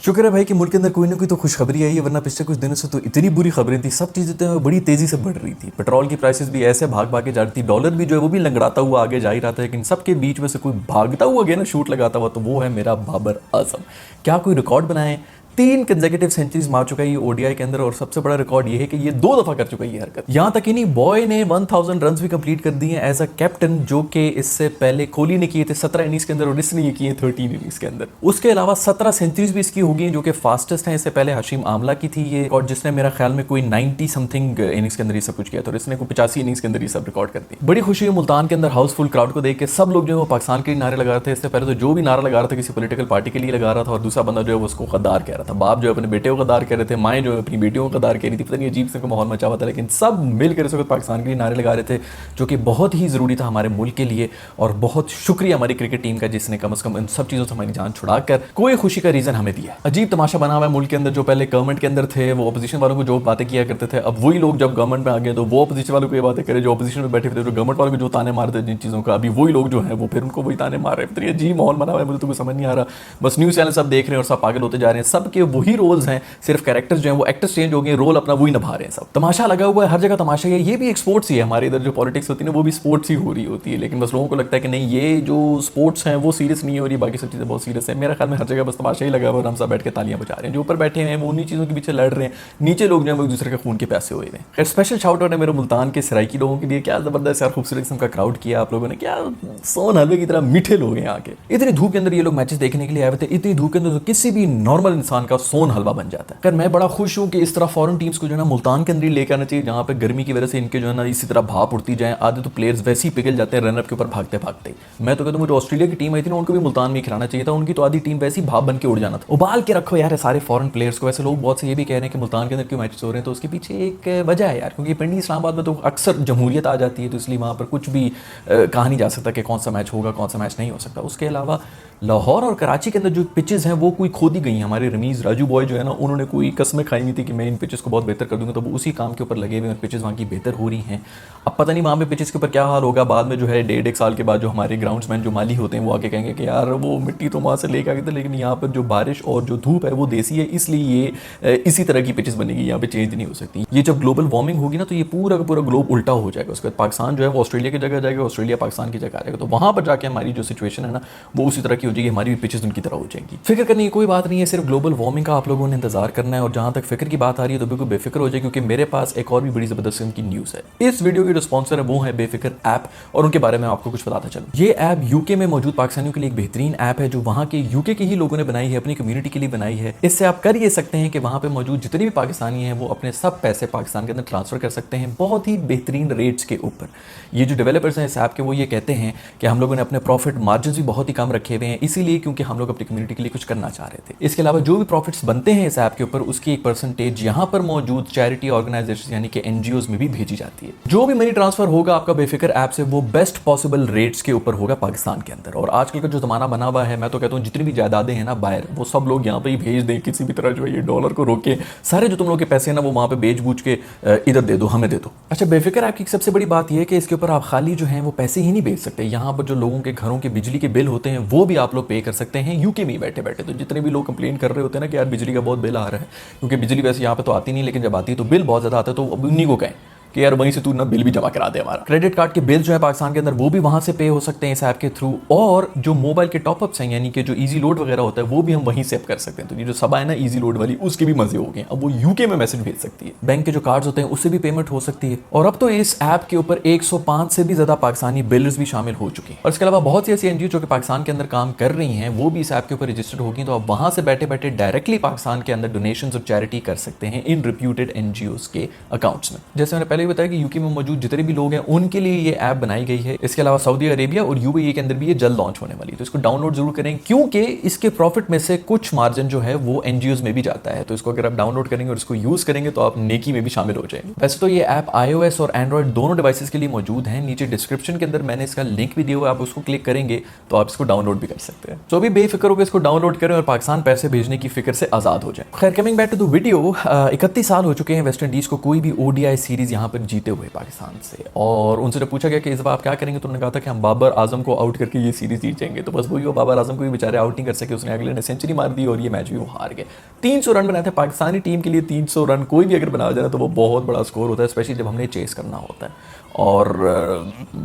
शुक्र है भाई कि मुल्क के अंदर कोई ना कोई तो खुशखबरी आई है, वरना पिछले कुछ दिनों से तो इतनी बुरी खबरें थी, सब चीज़ें तो बड़ी तेजी से बढ़ रही थी। पेट्रोल की प्राइसेस भी ऐसे भाग भाग के जा रही थी, डॉलर भी जो है वो भी लंगड़ाता हुआ आगे जा ही रहा था, लेकिन सबके बीच में से कोई भागता हुआ गया ना शूट लगाता हुआ, तो वो है मेरा बाबर आजम। क्या कोई रिकॉर्ड बनाए? 3 कंसेक्यूटिव सेंचुरीज मार चुका है ये ओडीआई के अंदर, और सबसे बड़ा रिकॉर्ड ये है कि ये 2 दफा कर चुका है ये हरकत। यहां तक ही नहीं, बॉय ने 1000 रन भी कंप्लीट कर दिए एज अ कैप्टन, जो कि इससे पहले कोहली ने किए थे 17 इनिंग्स के अंदर, और इसने ये किए 13 इनिंग्स के अंदर। उसके अलावा 17 सेंचुरीज भी इसकी हो गई, जो कि फास्टेस्ट है। इससे पहले हशीम आमला की थी ये, और जिसने मेरा ख्याल में कोई 90 समथिंग इनिंग्स के अंदर ये सब कुछ किया था, और इसने कोई 85 इनिंग्स के अंदर ये सब रिकॉर्ड कर दी। बड़ी खुशी है मुल्तान के अंदर हाउसफुल क्राउड को देख के। सब लोग जो है वो पाकिस्तान के लिए नारे लगा रहे थे। इससे पहले तो जो भी नारा लगा रहा था किसी पॉलिटिकल पार्टी के लिए लगा रहा था, और दूसरा बंदा जो है वो उसको गद्दार कह रहा था। बाप जो है अपने बेटे को गद्दार कह रहे थे, माएँ जो है अपनी बेटियों को गद्दार कह रही थी। पता नहीं अजीब से माहौल मचा हुआ था, लेकिन सब मिलकर इस वक्त पाकिस्तान के लिए नारे लगा रहे थे, जो कि बहुत ही ज़रूरी था हमारे मुल्क के लिए। और बहुत शुक्रिया हमारी क्रिकेट टीम का, जिसने कम से कम इन सब चीज़ों से हमारी जान छुड़ाकर कोई खुशी का रीज़न हमें दिया। अजीब तमाशा बना हुआ है मुल्क के अंदर। जो पहले गवर्नमेंट के अंदर थे वो अपोजिशन वालों को जो बातें किया करते थे, अब वही लोग जब गवर्नमेंट में आ गए तो वो अपोजिशन वालों को ये बातें करे। जो अपोजिशन में बैठे थे, जो गवर्नमेंट वालों को जो ताने मारते थे जिन चीज़ों का, अभी वही लोग जो है वो फिर उनको वही ताने मार रहे हैं। तो ये अजीब माहौल बना हुआ है, मुझे तो कुछ समझ नहीं आ रहा। बस न्यूज़ चैनल सब देख रहे हैं और सब पागल होते जा रहे हैं। सबके वही रोल्स हैं, सिर्फ कैरेक्टर्स जो हैं वो एक्टर्स चेंज हो गए, रोल अपना वही निभा रहे हैं। सब तमाशा लगा हुआ है, हर जगह तमाशा है। ये भी एक स्पोर्ट्स ही है। हमारे इधर जो पॉलिटिक्स होती है ना, वो भी स्पोर्ट्स ही हो रही होती है, लेकिन बस लोगों को लगता है कि नहीं, ये जो स्पोर्ट्स हैं वो सीरियस नहीं हो रही, बाकी सब चीज़ें बहुत सीरियस है। मेरा ख्याल में हर जगह बस तमाशा ही लगा हुआ है, हम सब बैठ के तालियां बजा रहे हैं। जो ऊपर बैठे हैं वो उन्हीं चीज़ों के पीछे लड़ रहे हैं, नीचे लोग जो है वो एक दूसरे के खून के प्यासे हुए हैं। खैर, स्पेशल शाउट आउट है मेरे मुल्तान के सराइकी लोगों के लिए। क्या ज़बरदस्त यार, खूबसूरत किस्म का क्राउड किया आप लोगों ने। क्या सोन हलवे की तरह मीठे लोग हैं यहाँ के। इतनी धूप के अंदर ये लोग मैचेस देखने के लिए आए थे। इतनी धूप के अंदर तो किसी भी नॉर्मल इंसान का सोन हलवा बन जाता है। खैर, मैं बड़ा खुश हूँ कि इस तरह फॉरेन टीम्स को जो है ना मुल्तान के अंदर ही लेकर आना चाहिए, जहाँ पे गर्मी की वजह से इनके जो है ना इसी तरह भाप उड़ती जाए। आधे तो प्लेयर्स वैसे ही पिघल जाते हैं रनअप के ऊपर भागते भागते। मैं तो कहता हूँ जो ऑस्ट्रेलिया की टीम आई थी ना, उनको भी मुल्तान में ही खिलाना चाहिए था। उनकी तो आधी टीम वैसी भाप बन के उड़ जाना था। उबाल के रखो यार सारे फॉरेन प्लेयर्स को। वैसे लोग बहुत से ये भी कह रहे हैं कि मुल्तान के अंदर क्यों मैचेस हो रहे हैं, तो उसके पीछे एक वजह है यार, क्योंकि पिंडी इस्लामाबाद में तो अक्सर जमहूरियत आ जाती है, तो इसलिए वहाँ पर कुछ भी कहा नहीं जा सकता कि कौन सा मैच होगा कौन सा मैच नहीं हो सकता। उसके अलावा लाहौर और कराची के अंदर जो पिचेस हैं वो कोई खोदी गई हैं। हमारे रमीज़ राजू बॉय जो है ना, उन्होंने कोई कस्में खाई हुई थी कि मैं इन पिचेस को बहुत बेहतर कर दूंगा, तो वो उसी काम के ऊपर लगे हुए हैं और पिचेस वहाँ की बेहतर हो रही हैं। अब पता नहीं वहाँ पे पिचेस के ऊपर क्या हाल होगा बाद में। जो है 1.5 साल के बाद जो हमारे ग्राउंड्समैन जो माली होते हैं वो आके कहेंगे कि यार वो मिट्टी तो वहाँ से लेकर आ गए थे, लेकिन यहाँ पर जो बारिश और जो धूप है वो देसी है, इसलिए ये इसी तरह की पिचेस बनेगी, यहाँ पे चेंज नहीं हो सकती। ये जब ग्लोबल वार्मिंग होगी ना, तो ये पूरा का पूरा ग्लोब उल्टा हो जाएगा। उसके बाद पाकिस्तान जो है वो ऑस्ट्रेलिया की जगह जाएगा, ऑस्ट्रेलिया पाकिस्तान की जगह आ जाएगा। तो वहाँ पर जाके हमारी जो सिचुएशन है ना वो उसी तरह की हो जाएगी, हमारी भी पिचेस उनकी तरह हो जाएंगी। फिक्र करने की कोई बात नहीं है, सिर्फ ग्लोबल वार्मिंग का आप लोगों ने इंतजार करना है। और जहाँ तक फिक्र की बात आ रही है तो बिल्कुल बेफिक्र हो जाए, क्योंकि मेरे पास एक और भी बड़ी जबरदस्त की न्यूज़ है। इस वीडियो की जो स्पॉन्सर है वो है बेफिक्र ऐप, और उनके बारे में आपको कुछ बताता चलूं। ये ऐप यूके में मौजूद पाकिस्तानियों के लिए एक बेहतरीन ऐप है, जो वहाँ के यूके के ही लोगों ने बनाई है, अपनी कम्युनिटी के लिए बनाई है। इससे आप कर ये सकते हैं कि वहाँ पे मौजूद जितने भी पाकिस्तानी हैं वो अपने सब पैसे पाकिस्तान के अंदर ट्रांसफर कर सकते हैं, बहुत ही बेहतरीन रेट्स के ऊपर। ये जो डेवलपर्स हैं इस ऐप के, वो ये कहते हैं कि हम लोगों ने अपने प्रॉफिट मार्जिन भी बहुत ही कम रखे हुए हैं, इसीलिए क्योंकि हम लोग अपनी कम्युनिटी के लिए कुछ करना चाह रहे थे। इसके अलावा जो भी प्रॉफिट्स बनते हैं इस ऐप के ऊपर, उसकी एक परसेंटेज यहाँ पर मौजूद चैरिटी ऑर्गेनाइजेशन यानी कि एनजीओज में भी भेजी जाती है। जो भी मनी ट्रांसफर होगा आपका बेफिक्र ऐप से, वो बेस्ट पॉसिबल रेट्स के ऊपर होगा पाकिस्तान के अंदर। और आजकल का जो जमाना बना हुआ है, मैं तो कहता हूँ जितनी भी जायदादें हैं ना बाहर, वो सब लोग यहाँ पे ही भेज दें किसी भी तरह। जो है ये डॉलर को रोक के सारे जो तुम लोग के पैसे हैं ना वो वहाँ पे बेच बूझ के इधर दे दो, हमें दे दो। अच्छा, बेफिक्र ऐप की सबसे बड़ी बात यह है कि इसके ऊपर आप खाली जो है वो पैसे ही नहीं भेज सकते। यहाँ पर जो लोगों के घरों के बिजली के बिल होते हैं वो भी आप लोग पे कर सकते हैं यूके में बैठे बैठे। तो जितने भी लोग कंप्लेन कर रहे होते हैं ना कि यार बिजली का बहुत बिल आ रहा है, क्योंकि बिजली वैसे यहाँ पे तो आती नहीं, लेकिन जब आती है तो बिल बहुत ज़्यादा आता है, तो अब उन्हीं को कहें कि यार वहीं से तू ना बिल भी जमा करा दे हमारा। क्रेडिट कार्ड के बिल जो है पाकिस्तान के अंदर वो भी वहाँ से पे हो सकते हैं इस ऐप के थ्रू। और जो मोबाइल के टॉपअप्स हैं यानी कि जो इजी लोड वगैरह होता है वो भी हम वहीं से कर सकते हैं। तो ये जो सभा है ना इजी लोड वाली, उसके भी मजे हो गए। अब वो यूके में मैसेज भेज सकती है। बैंक के जो कार्ड्स होते हैं उससे भी पेमेंट हो सकती है। और अब तो इस ऐप के ऊपर 105 से भी ज्यादा पाकिस्तानी बिल्डर्स भी शामिल हो चुके हैं। और इसके अलावा बहुत सी ऐसी एनजीओ जो कि पाकिस्तान के अंदर काम कर रही हैं वो भी इस ऐप के ऊपर रजिस्टर्ड होगी। तो आप वहां से बैठे बैठे डायरेक्टली पाकिस्तान के अंदर डोनेशंस और चैरिटी कर सकते हैं इन रिप्यूटेड एनजीओज के अकाउंट्स में। जैसे मैंने पहले भी बताया कि यूके में मौजूद जितने भी लोग हैं उनके लिए ये ऐप बनाई गई है। इसके अलावा सऊदी अरेबिया और यूएई के अंदर भी ये जल्द लॉन्च होने वाली है, तो इसको डाउनलोड जरूर करें, क्योंकि इसके प्रॉफिट में से कुछ मार्जिन जो है वो एनजीओज में भी जाता है। तो इसको अगर आप डाउनलोड करेंगे और इसको यूज करेंगे तो आप नेकी में भी शामिल हो जाएंगे। वैसे तो ये ऐप iOS और एंड्रॉइड दोनों डिवाइसेस के लिए मौजूद है। नीचे डिस्क्रिप्शन के अंदर मैंने इसका लिंक भी दिया हुआ है, आप उसको क्लिक करेंगे तो आप इसको डाउनलोड भी कर सकते हैं। तो अभी बेफिक्र होकर इसको डाउनलोड करें और पाकिस्तान पैसे भेजने की फिक्र से आजाद हो जाए। खैर, coming back to the video, 31 साल हो चुके हैं वेस्ट इंडीज को कोई भी ओडीआई सीरीज यहाँ पर जीते हुए पाकिस्तान से। और उनसे जब पूछा गया कि इस बार आप क्या करेंगे तो उन्होंने कहा था कि हम बाबर आजम को आउट करके ये सीरीज़ जीतेंगे। तो बस वही वो बाबर आजम को भी बेचारे आउट नहीं कर सके, उसने अगले ने सेंचुरी मार दी और ये मैच भी वो हार गए। 300 रन बनाए थे पाकिस्तानी टीम के लिए। 300 रन कोई भी अगर बना जाए तो वो बहुत बड़ा स्कोर होता है, स्पेशली जब हमने चेस करना होता है। और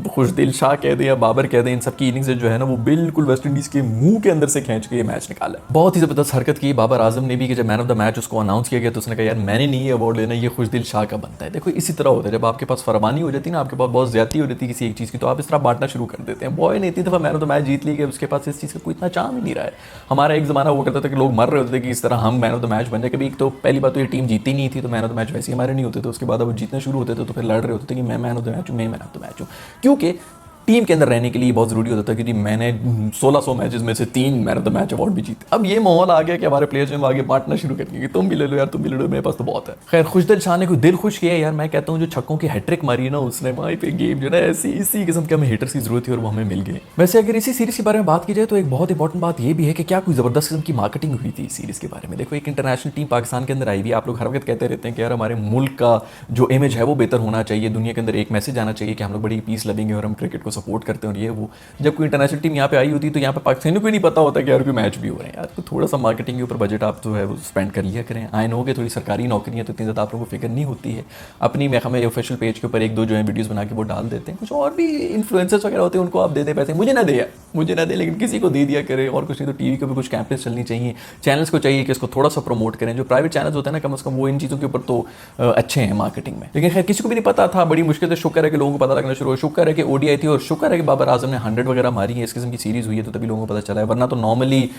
खुशदिल शाह कह दें या बाबर कह दें, इन सब की इनिंग्स जो है ना वो बिल्कुल वेस्ट इंडीज़ के मुंह के अंदर से खींच के ये मैच निकाला। बहुत ही ज़बरदस्त हरकत की बाबर आजम ने भी कि जब मैन ऑफ द मैच उसको अनाउंस किया गया तो उसने कहा यार मैंने नहीं ये अवार्ड लेना, ये खुशदिल शाह का बनता है। देखो इसी तरह होता है, जब आपके पास फरमानी हो जाती है ना, आपके पास बहुत ज्यादती हो जाती है किसी एक चीज़ की, तो आप इस तरह बांटना शुरू कर देते हैं। बॉय ने इतनी दफ़ा मैन ऑफ द मैच जीत ली कि उसके पास इस चीज़ का कोई इतना चाम ही नहीं रहा है। हमारा एक ज़माना वो करता था कि लोग मर रहे होते थे कि इस तरह हम मैन ऑफ द मैच बन जाए। कभी एक तो पहली बात तो ये टीम जीती नहीं थी तो मैन ऑफ द मैच वैसे ही हमारे नहीं होते थे। उसके बाद वो जीतने शुरू होते थे तो फिर लड़ रहे होते थे कि मैं मैन ऑफ द मैच हूँ, मैं मैन ऑफ द मैच हूँ, क्योंकि टीम के अंदर रहने के लिए बहुत ज़रूरी होता था कि जी मैंने 1600 मैचेस में से 3 man of the match award भी जीते। अब ये माहौल आ गया कि हमारे प्लेयर्स में आगे बांटना शुरू कर दिया कि तुम भी ले लो यार, तुम भी ले लो, मेरे पास तो बहुत है। खैर खुशदिल शाह ने कोई दिल खुश किया यार। मैं कहता हूँ जो छक्कों की हैट्रिक मारी है ना उसने, वहीं पे गेम जो है ऐसी इसी किस्म के हमें हिटर्स की जरूरत थी और वो हमें मिल गए। वैसे अगर इसी सीरीज़ के बारे में बात की जाए तो एक बहुत इंपॉर्टेंट बात ये भी है कि क्या कोई ज़बरदस्त किस्म की मार्केटिंग हुई थी इस सीरीज़ के बारे में। देखो एक इंटरनेशनल टीम पाकिस्तान के अंदर आई हुई, आप लोग हर वक्त कहते रहते हैं कि यार हमारे मुल्क का जो इमेज है वो बेहतर होना चाहिए, दुनिया के अंदर एक मैसेज आना चाहिए कि हम लोग बड़ी पीस लवेंगे और हम क्रिकेट को सपोर्ट करते हैं और ये वो। जब कोई इंटरनेशनल टीम यहाँ पे आई होती तो यहाँ पे पाकिस्तानियों को नहीं पता होता कि यार कोई मैच भी हो रहे हैं। यार तो थोड़ा सा मार्केटिंग के ऊपर बजट आप जो है वो स्पेंड कर लिया करें। आई नो कि थोड़ी सरकारी नौकरी है तो इतनी ज़्यादा आप लोगों को फिक्र नहीं होती है। अपनी मैं हमें ऑफिशियल पेज के ऊपर एक दो जो है वीडियोज़ बना के वो डाल देते हैं। कुछ और भी इन्फ्लुएंसर्स वगैरह होते हैं उनको आप दे दें पैसे, मुझे ना दे, मुझे ना दे, लेकिन किसी को दे दिया करें। और कुछ नहीं तो टीवी के ऊपर कुछ कैंपेन चलनी चाहिए, चैनल्स को चाहिए कि इसको थोड़ा सा प्रमोट करें। जो प्राइवेट चैनल्स होते हैं ना कम से कम वो इन चीज़ों के ऊपर तो अच्छे हैं मार्केटिंग में। लेकिन खैर किसी को भी नहीं पता था, बड़ी मुश्किल से शुक्र है कि लोगों को पता लगना शुरू हुआ। शुक्र है कि ओडीआई थी और शुक्र है कि बाबर आजम ने 100 वगैरह मारी है, इस किस्म की सीरीज़ हुई है तो तभी लोगों को पता चला है। वरना तो नॉर्मली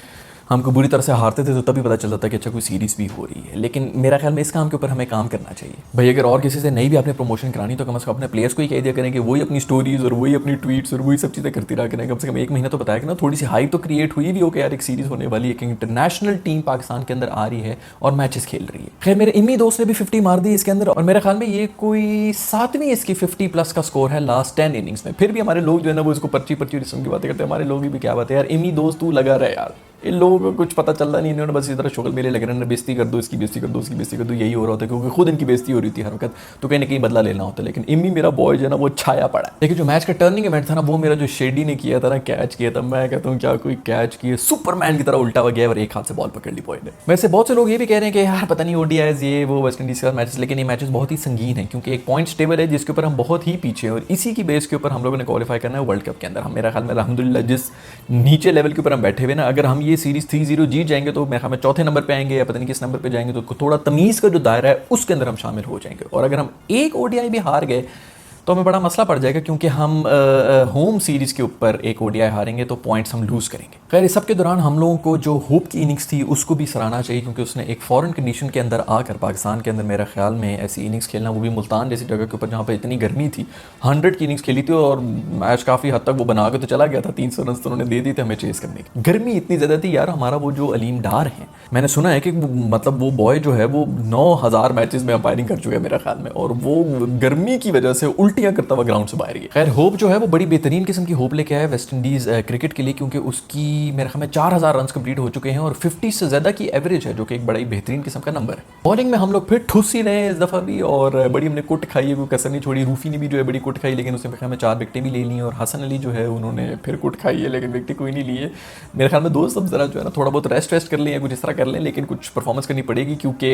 हमको बुरी तरह से हारते थे तो तभी पता चलता था कि अच्छा कोई सीरीज़ भी हो रही है। लेकिन मेरा ख्याल में इस काम के ऊपर हमें काम करना चाहिए भाई। अगर और किसी से नहीं भी आपने प्रमोशन करानी तो कम से कम अपने प्लेयर्स को ही कह दिया करें कि वही अपनी स्टोरीज और वही अपनी ट्वीट्स और वही सब चीज़ें करती रहा करें। कम से कम एक महीना तो बताया कि ना थोड़ी सी हाइप तो क्रिएट हुई भी हो कि यार एक सीरीज़ होने वाली है, कि इंटरनेशनल टीम पाकिस्तान के अंदर आ रही है और मैचेस खेल रही है। खैर मेरे इमी दोस्त ने भी 50 मार दी इसके अंदर और मेरे ख्याल में ये कोई 7वीं इसकी 50+ का स्कोर है लास्ट 10 इनिंग्स में। फिर भी हमारे लोग जो है ना वो इसको पर्ची किस्म की बातें करते हैं। हमारे लोग भी क्या बात है यार, इमी दोस्त तू लगा रहा है यार। इन लोगों को कुछ पता चल रहा नहीं, इन्होंने बस इस तरह शुगल मेले लग रहे हैं, बेइज्जती कर दो, इसकी बेइज्जती कर दो, उसकी बेइज्जती कर दो, यही हो रहा होता है क्योंकि खुद इनकी बेइज्जती हो रही थी हर वक्त, तो कहीं ना कहीं बदला लेना होता है। लेकिन इम्मी मेरा बॉय जो है ना वो छाया पड़ा है। लेकिन जो मैच का टर्निंग इवेंट था ना वो मेरा जो शेडी ने किया था ना, कैच किया था, मैं कहता हूँ क्या कोई कैच किया, सुपरमैन की तरह उल्टा हुआ गया और एक हाथ से बॉल पकड़ ली बॉय ने। वैसे बहुत से लोग ये भी कह रहे हैं कि यार पता नहीं ओडीआईज ये वो वेस्ट इंडीज का मैचेस, लेकिन ये मैचेस बहुत ही संगीन है क्योंकि एक पॉइंट्स टेबल है जिसके ऊपर हम बहुत ही पीछे हैं और इसी की बेस के ऊपर हम लोगों ने क्वालिफाई करना है वर्ल्ड कप के अंदर। हम मेरा ख्याल में अल्हम्दुलिल्लाह जिस नीचे लेवल के ऊपर हम बैठे हुए ना, अगर हम ये सीरीज 3-0 जीत जाएंगे तो मैं हमें चौथे नंबर पे आएंगे या पता नहीं किस नंबर पे जाएंगे, तो थोड़ा तमीज़ का जो दायरा है उसके अंदर हम शामिल हो जाएंगे। और अगर हम एक ओडीआई भी हार गए तो हमें बड़ा मसला पड़ जाएगा क्योंकि हम होम सीरीज़ के ऊपर एक ओडीआई हारेंगे तो पॉइंट्स हम लूज़ करेंगे। खैर इस सब के दौरान हम लोगों को जो होप की इनिंग्स थी उसको भी सराहना चाहिए क्योंकि उसने एक फॉरेन कंडीशन के अंदर आकर पाकिस्तान के अंदर मेरा ख्याल में ऐसी इनिंग्स खेलना, वो भी मुल्तान जैसी जगह के ऊपर जहाँ पर इतनी गर्मी थी, 100 की इनिंग्स खेली थी और मैच काफ़ी हद तक वो बना के तो चला गया था। 300 रन तो उन्होंने दे दिए थे हमें चेस करने की। गर्मी इतनी ज़्यादा थी यार। हमारा वो जो अलीम डार है, मैंने सुना है कि मतलब वो बॉय जो है वो 9000 मैचेस में अंपायरिंग कर चुका है मेरा ख्याल में, और वो गर्मी की वजह से उल्टियाँ करता हुआ ग्राउंड बाहर गया। खैर होप जो है वो बड़ी बेहतरीन किस्म की होप लेके आया वेस्ट इंडीज क्रिकेट के लिए क्योंकि उसकी मेरे ख्याल में 4000 रन कंप्लीट हो चुके हैं और 50 से ज़्यादा की एवरेज है जो कि एक बड़ा ही बेहतरीन किस्म का नंबर है। बॉलिंग में हम लोग फिर ठुस ही रहे हैं इस दफ़ा भी और बड़ी हमने कुट खाई है, कोई कसर नहीं छोड़ी। रूफी ने भी जो है बड़ी कुट खाई लेकिन उसने मेरे ख्याल में 4 विकेटें भी ले ली और हसन अली जो है उन्होंने फिर कुट खाई है लेकिन विकेट कोई नहीं ली है। मेरे ख्याल में दोस्त अब जरा जो है ना थोड़ा बहुत रेस्ट कर लें, कुछ इस तरह कर लें, लेकिन कुछ परफॉर्मेंस करनी पड़ेगी क्योंकि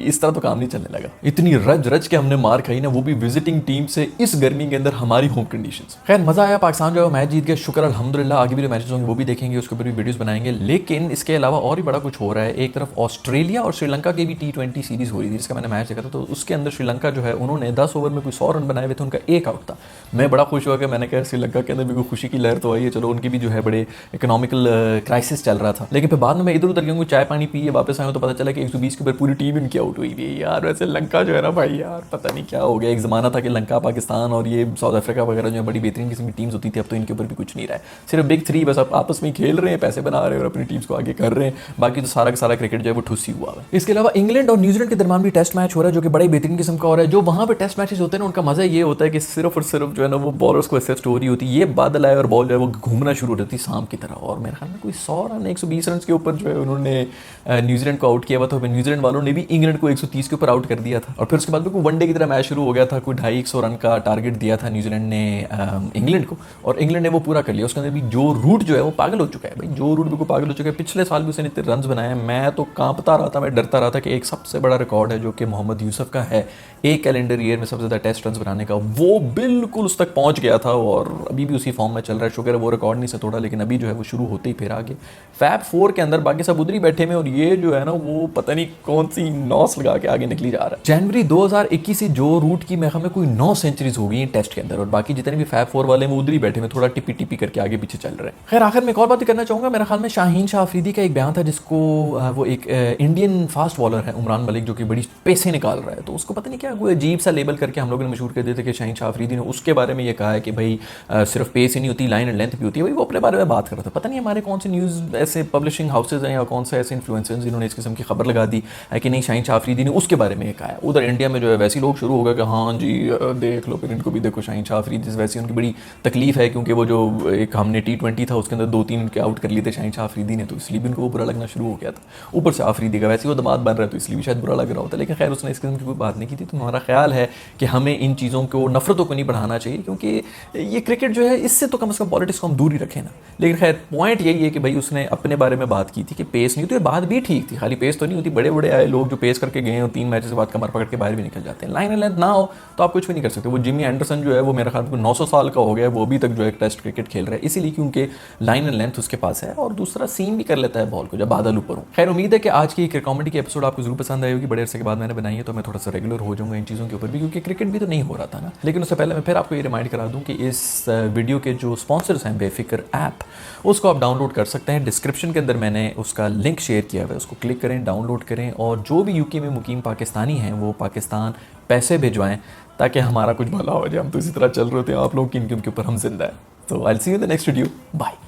इस तरह तो काम नहीं चलने लगा। इतनी रज के हमने मार खाई ना, वो भी विजिटिंग टीम से इस गर्मी के अंदर हमारी होम कंडीशंस। खैर मजा आया, पाकिस्तान जो है मैच जीत गया, शुक्र अल्हम्दुलिल्लाह। आगे भी जो मैचेस होंगे वो भी देखेंगे, उसके ऊपर भी वीडियोस बनाएंगे। लेकिन इसके अलावा और भी बड़ा कुछ हो रहा है। एक तरफ ऑस्ट्रेलिया और श्रीलंका की भी T20 सीरीज हो रही थी जिसका मैंने मैच देखा था, तो उसके अंदर श्रीलंका जो है उन्होंने 10 ओवर में कोई 100 रन बनाए हुए थे, उनका एक आउट था। मैं बड़ा खुश हुआ कि मैंने कहा श्रीलंका के अंदर भी कोई खुशी की लहर तो आई है, चलो उनकी भी जो है बड़े इकोनॉमिकल क्राइसिस चल रहा था। लेकिन फिर बाद में मैं इधर उधर गया, चाय पानी पी वापस आया तो पता चला कि 120 के ऊपर पूरी टीम इनकी आउट हुई थी। यार वैसे लंका जो है ना भाई यार पता नहीं क्या हो गया। एक ज़माना था कि लंका पाकिस्तान पाकिस्तान और ये साउथ अफ्रीका वगैरह जो बड़ी बेहतरीन किस्म की टीम्स होती थी, अब तो इनके ऊपर भी कुछ नहीं रहा है। सिर्फ बिग थ्री बस अब आपस में खेल रहे हैं, पैसे बना रहे हैं और अपनी टीम्स को आगे कर रहे हैं, बाकी तो सारा का सारा क्रिकेट जो है वो ठुसी हुआ है। इसके अलावा इंग्लैंड और न्यूजीलैंड के दरमियान भी टेस्ट मैच हो रहा है जो कि बड़े बेहतरीन किस्म का हो रहा है। जो वहाँ पे टेस्ट मैचेस होते हैं ना, उनका मजा ये होता है कि सिर्फ और सिर्फ जो है ना वो बॉलर्स को असिस्ट हो रही होती है, ये बादल आए और बॉल जो है वो घूमना शुरू हो जाती है सांप की तरह। और मेरे ख्याल में कोई 100 रन 120 रन के ऊपर जो है उन्होंने न्यूजीलैंड को आउट किया हुआ था। न्यूजीलैंड वालों ने भी इंग्लैंड को 130 के ऊपर आउट कर दिया था और फिर उसके बाद कोई वनडे की तरह मैच शुरू हो गया था। कोई 250 रन का टारगेट दिया था न्यूजीलैंड ने इंग्लैंड को और इंग्लैंड ने वो पूरा कर लिया। उसके अंदर भी जो रूट जो है वो पागल हो चुका है भाई, जो रूट बिल्कुल पागल हो चुका है। पिछले साल भी उसने इतने रन बनाए, मैं तो कांपता रहा था, मैं डरता रहा था कि एक सबसे बड़ा रिकॉर्ड है जो कि मोहम्मद यूसुफ का है एक कैलेंडर ईयर में सबसे ज़्यादा टेस्ट रन बनाने का, वो बिल्कुल उस तक पहुंच गया था और अभी भी उसी फॉर्म में चल रहा है। शुक्र है वो रिकॉर्ड नहीं से तोड़ा, लेकिन अभी जो है वो शुरू होते ही फिर आगे फैब 4 के अंदर बाकी सब उधर ही बैठे में और ये जो है ना वो पता नहीं कौन सी नौस लगा के आगे निकली जा रहा है। जनवरी 2021 से जो रूट की मैं हमें कोई 9 सेंचुरीज हो गई हैं टेस्ट के अंदर और बाकी जितने भी फैब 4 वाले हैं वो उधर ही बैठे में थोड़ा टिपी टिपी करके आगे पीछे चल रहे हैं। खैर आखिर में एक और बात करना चाहूँगा, मेरे ख्याल में शाहीन शाह अफरीदी का एक बयान था जिसको वो एक इंडियन फास्ट बॉलर है उमरान मलिक जो कि बड़ी पैसे निकाल रहा है, तो उसको पता नहीं क्या कोई अजीब सा लेबल करके हम लोगों ने मशहूर कर दिया था कि शाहीन शाह अफरीदी ने उसके बारे में ये कहा है कि भाई सिर्फ पेस ही नहीं होती, लाइन एंड लेंथ भी होती है। भाई वो अपने बारे में बात कर रहा था, पता नहीं हमारे कौन से न्यूज़ ऐसे पब्लिशिंग हाउसेज हैं या कौन से ऐसे इन्फ्लुएंसर्स जिन्होंने इस किस्म की खबर लगा दी है कि नहीं शाहीन शाह अफरीदी ने उसके बारे में ये कहा है। उधर इंडिया में जो है वैसे लोग शुरू हो गए कि हाँ जी देख लो फिर इनको भी देखो शाहीन शाह अफरीदी से वैसे उनकी बड़ी तकलीफ है क्योंकि वो जो एक हमने T20 था उसके अंदर 2-3 उनके आउट कर लिए थे शाहीन शाह अफरीदी ने, तो इसलिए भी उनको वो बुरा लगना शुरू हो गया था। ऊपर से अफरीदी का वैसे वो दमाद बन रहा है तो इसलिए भी शायद बुरा लग रहा होता है, लेकिन खैर उसने इस किस्म की कोई बात नहीं की थी। तो हमारा ख्याल है कि हमें इन चीज़ों को नफरतों को नहीं बढ़ाना चाहिए क्योंकि ये क्रिकेट जो है इससे तो कम से कम पॉलिटिक्स को हम दूर ही रखें ना। लेकिन खैर पॉइंट यही है कि भाई उसने अपने बारे में बात की थी कि पेस नहीं होती, बात भी ठीक थी, खाली पेस तो नहीं होती। बड़े बड़े आए लोग जो पेस करके गए और 3 मैचेस के बाद कमर पकड़ के बाहर भी निकल जाते हैं। लाइन एंड लेंथ ना हो तो आप कुछ भी नहीं कर सकते। वो जिमी एंडरसन जो है वो मेरा ख्याल में 900 साल का हो गया, वो अभी तक जो है टेस्ट क्रिकेट खेल रहा है इसीलिए क्योंकि लाइन एंड लेंथ उसके पास है और दूसरा सीम भी कर लेता है बॉल को जब बादल ऊपर हो। खैर उम्मीद है कि आज की कॉमेडी की एपिसोड आपको जरूर पसंद आई होगी। बड़े अरसे के बाद मैंने बनाई है तो मैं थोड़ा सा रेगुलर हो जाऊंगा इन चीज़ों के ऊपर भी क्योंकि क्रिकेट भी तो नहीं हो रहा था ना। लेकिन उससे पहले मैं फिर आपको ये रिमाइंड करा दूं कि इस वीडियो के जो स्पॉन्सर्स हैं बेफिक्र ऐप, उसको आप डाउनलोड कर सकते हैं। डिस्क्रिप्शन के अंदर मैंने उसका लिंक शेयर किया हुआ है, उसको क्लिक करें, डाउनलोड करें और जो भी यूके में मुकीम पाकिस्तानी हैं वो पाकिस्तान पैसे भिजवाएं ताकि हमारा कुछ भला हो जाए। हम तो इसी तरह चल रहे होते हैं, आप लोग की इनकम के ऊपर हम जिंदा है। तो I will see you in the next video, bye.